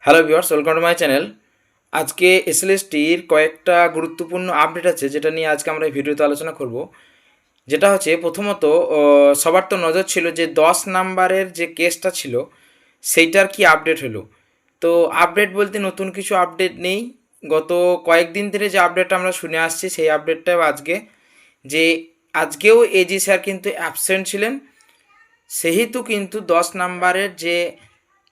Hello viewers, welcome to my channel. আজকে এসএলএসটির কয়েকটা গুরুত্বপূর্ণ আপডেট আছে যেটা নিয়ে আজকে আমরা এই ভিডিওতে আলোচনা করব। যেটা হচ্ছে প্রথমত সবার তো নজর ছিল যে 10 নাম্বারের যে কেসটা ছিল সেইটার কি আপডেট হলো। তো আপডেট বলতে নতুন কিছু আপডেট নেই। গত কয়েকদিন ধরে যে আপডেটটা আমরা শুনে আসছি সেই আপডেটটাও আজকেও এজি স্যার কিন্তু অ্যাবসেন্ট ছিলেন, সেহেতু কিন্তু 10 নাম্বারের যে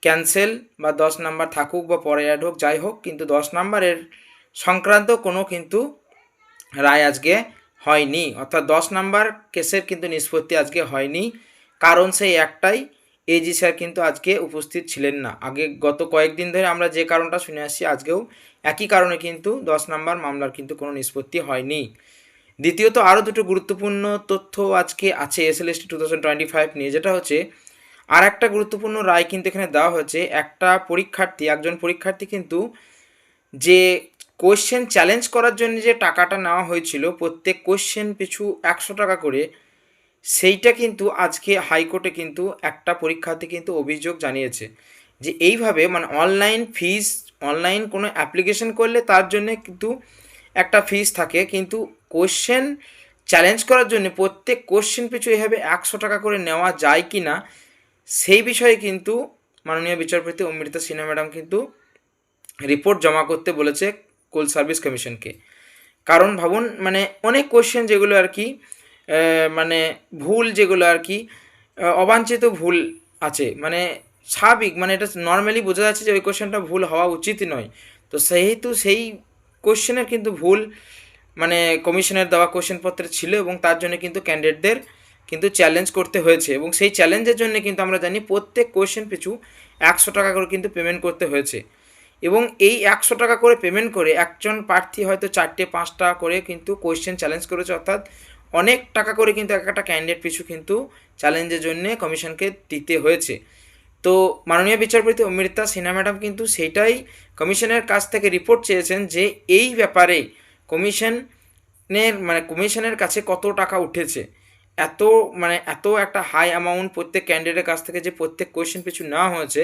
ক্যান্সেল বা 10 নাম্বার থাকুক বা পরে অ্যাড হোক যাই হোক, কিন্তু 10 নাম্বারের সংক্রান্ত কোনো কিন্তু রায় আজকে হয়নি, অর্থাৎ 10 নাম্বার কেসের কিন্তু নিষ্পত্তি আজকে হয়নি। কারণ সেই একটাই, এজি স্যার কিন্তু আজকে উপস্থিত ছিলেন না। আগে গত কয়েকদিন ধরে আমরা যে কারণটা শুনে আসছি আজকেও একই কারণে কিন্তু 10 নাম্বার মামলার কিন্তু কোনো নিষ্পত্তি হয়নি। দ্বিতীয়ত আরও দুটো গুরুত্বপূর্ণ তথ্য আজকে আছে এসএলএসটি 2025 নিয়ে, যেটা হচ্ছে আর একটা গুরুত্বপূর্ণ রায় কিন্তু এখানে দেওয়া হয়েছে। একজন পরীক্ষার্থী কিন্তু যে কোয়েশ্চেন চ্যালেঞ্জ করার জন্য যে টাকাটা নেওয়া হয়েছিল প্রত্যেক কোয়েশ্চেন পিছু 100 টাকা করে, সেইটা কিন্তু আজকে হাইকোর্টে কিন্তু একটা পরীক্ষার্থী কিন্তু অভিযোগ জানিয়েছে যে এইভাবে মানে অনলাইন কোনো অ্যাপ্লিকেশন করলে তার জন্য কিন্তু একটা ফিস থাকে, কিন্তু কোয়েশ্চেন চ্যালেঞ্জ করার জন্য প্রত্যেক কোয়েশ্চেন পিছু এভাবে 100 টাকা করে নেওয়া যায় কি না সেই বিষয়ে কিন্তু মাননীয় বিচারপতি অমৃতা সিনহা ম্যাডাম কিন্তু রিপোর্ট জমা করতে বলেছে কোল সার্ভিস কমিশনকে। কারণ ভাবুন, মানে অনেক কোয়েশ্চেন যেগুলো আর কি মানে ভুল, যেগুলো আর কি অবাঞ্ছিত ভুল আছে, মানে স্বাভাবিক, মানে এটা নর্মালি বোঝা যাচ্ছে যে ওই কোয়েশ্চেনটা ভুল হওয়া উচিত নয়। তো সেহেতু সেই কোয়েশ্চেনের কিন্তু ভুল মানে কমিশনের দেওয়া কোয়েশ্চেনপত্রে ছিল এবং তার জন্য কিন্তু ক্যান্ডিডেটদের কিন্তু চ্যালেঞ্জ করতে হয়েছে, এবং সেই চ্যালেঞ্জের জন্য কিন্তু আমরা জানি প্রত্যেক কোয়েশ্চেন পিছু 100 টাকা করে কিন্তু পেমেন্ট করতে হয়েছে। এবং এই 100 টাকা করে পেমেন্ট করে একজন প্রার্থী হয়তো 4-5টা করে কিন্তু কোয়েশ্চেন চ্যালেঞ্জ করেছে, অর্থাৎ অনেক টাকা করে কিন্তু একটা ক্যান্ডিডেট পিছু কিন্তু চ্যালেঞ্জের জন্য কমিশনকে দিতে হয়েছে। তো মাননীয় বিচারপতি অমৃতা সিনহা ম্যাডাম কিন্তু সেটাই কমিশনের কাছ থেকে রিপোর্ট চেয়েছেন যে এই ব্যাপারে কমিশনের কাছে কত টাকা উঠেছে। এত একটা হাই অ্যামাউন্ট প্রত্যেক ক্যান্ডিডেটের কাছ থেকে যে প্রত্যেক কোয়েশ্চেন পিছু নেওয়া হয়েছে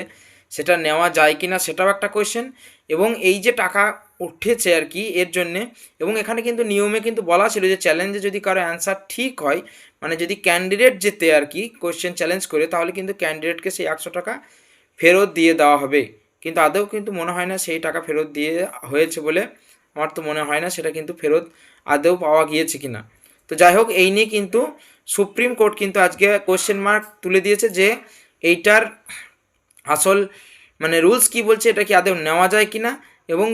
সেটা নেওয়া যায় কি না সেটাও একটা কোয়েশ্চেন, এবং এই যে টাকা উঠেছে আর কি এর জন্যে। এবং এখানে কিন্তু নিয়মে কিন্তু বলা ছিল যে চ্যালেঞ্জে যদি কারো অ্যান্সার ঠিক হয়, মানে যদি ক্যান্ডিডেট যেতে আর কি কোয়েশ্চেন চ্যালেঞ্জ করে, তাহলে কিন্তু ক্যান্ডিডেটকে সেই 100 টাকা ফেরত দিয়ে দেওয়া হবে। কিন্তু আদৌ কিন্তু মনে হয় না সেই টাকা ফেরত দিয়ে হয়েছে বলে, আমার তো মনে হয় না সেটা কিন্তু ফেরত আদৌ পাওয়া গিয়েছে কি না। তো যাই হোক, এই নিয়ে কিন্তু সুপ্রিম কোর্ট কিন্তু আজকে কোয়েশ্চেন মার্ক তুলে দিয়েছে যে এইটার আসল মানে রুলস কি বলছে, এটা কি আদৌ নেওয়া যায় কি না, এবং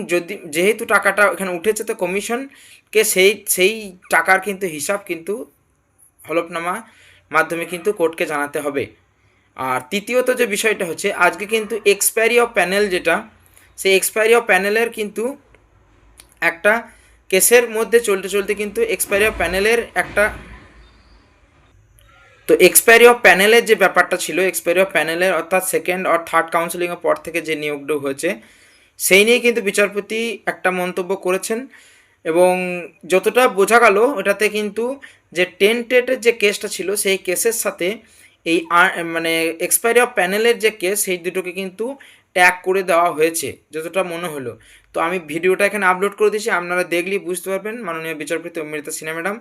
যেহেতু টাকাটা এখানে উঠেছে তো কমিশনকে সেই টাকার কিন্তু হিসাব কিন্তু হলফনামা মাধ্যমে কিন্তু কোর্টকে জানাতে হবে। আর তৃতীয়ত যে বিষয়টা হচ্ছে আজকে কিন্তু এক্সপায়ারি অফ প্যানেল, যেটা সেই এক্সপায়ারি অফ প্যানেলের কিন্তু একটা কেসের মধ্যে চলতে কিন্তু এক্সপায়ারি অফ প্যানেলের একটা, তো এক্সপায়ারি অফ প্যানেলের যে ব্যাপারটা ছিল, এক্সপায়ারি অফ প্যানেলের অর্থাৎ সেকেন্ড আর থার্ড কাউন্সিলিংয়ের পর থেকে যে নিয়োগটা হয়েছে সেই নিয়ে কিন্তু বিচারপতি একটা মন্তব্য করেছেন। এবং যতটা বোঝা গেল ওটাতে কিন্তু যে টেন্টেটের যে কেসটা ছিল সেই কেসের সাথে এই মানে এক্সপায়ারি অফ প্যানেলের যে কেস সেই দুটোকে কিন্তু ট্যাগ করে দেওয়া হয়েছে যতটা মনে হলো। তো আমি ভিডিওটা এখানে আপলোড করে দিয়েছি, আপনারা দেখলেই বুঝতে পারবেন মাননীয় বিচারপতি Amrita Sinha madam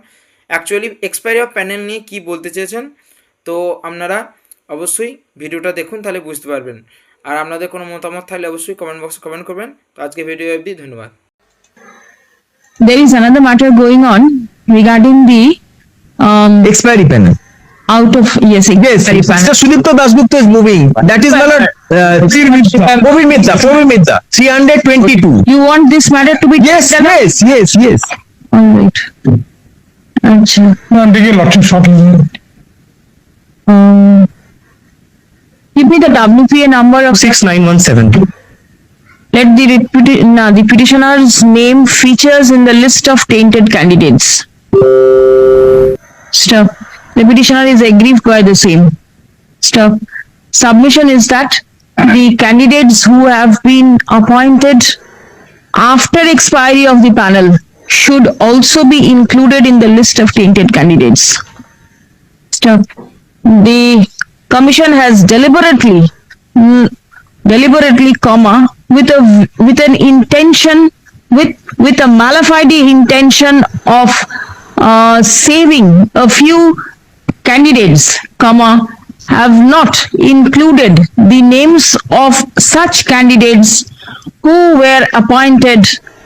actually expiry of panel নিয়ে কী বলতে চেয়েছেন। তো আপনারা অবশ্যই ভিডিওটা দেখুন, তাহলে বুঝতে পারবেন। আর আপনাদের কোনো মতামত থাকলে অবশ্যই কমেন্ট বক্সে কমেন্ট করবেন। তো আজকে ভিডিও অবধি, ধন্যবাদ। There is another matter going on regarding the expiry panel. out of Yes, expiry panel. Mr. Sudipto Dasgupta is moving. That is not Moving Mitha, 322. You want this matter to be Yes. all right. Acha. I'm taking election shortly. Give me the WPA number of 6917. let the petitioner's name features in the list of tainted candidates. Stop. The petitioner is aggrieved by the same. Stop. Submission is that the candidates who have been appointed after expiry of the panel should also be included in the list of tainted candidates. Stop. The commission has deliberately, with an intention, with a malafide intention of saving a few candidates, comma, have not included the names of such candidates who were appointed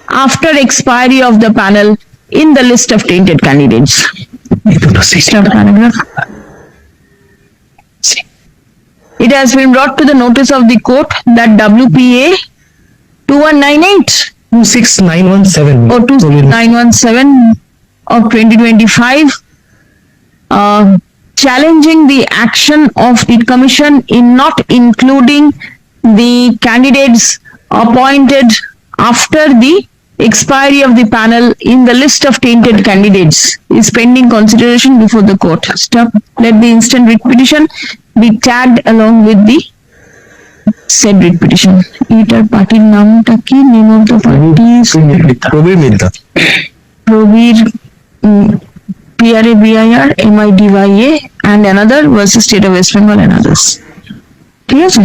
after expiry of the panel in the list of tainted candidates. Stop paragraph. It has been brought to the notice of the court that WPA 2198 26917. or 26917 of 2025 challenging the action of the commission in not including the candidates appointed after the expiry of the panel in the list of tainted candidates is pending consideration before the court. Stop. Let the instant writ petition be tagged along with the said writ petition. এটার পার্টির নামটা কি? Name of the party Prabir Mitra. Prabir PRABIR MIDYA and another versus State of West Bengal and others. ঠিক আছে?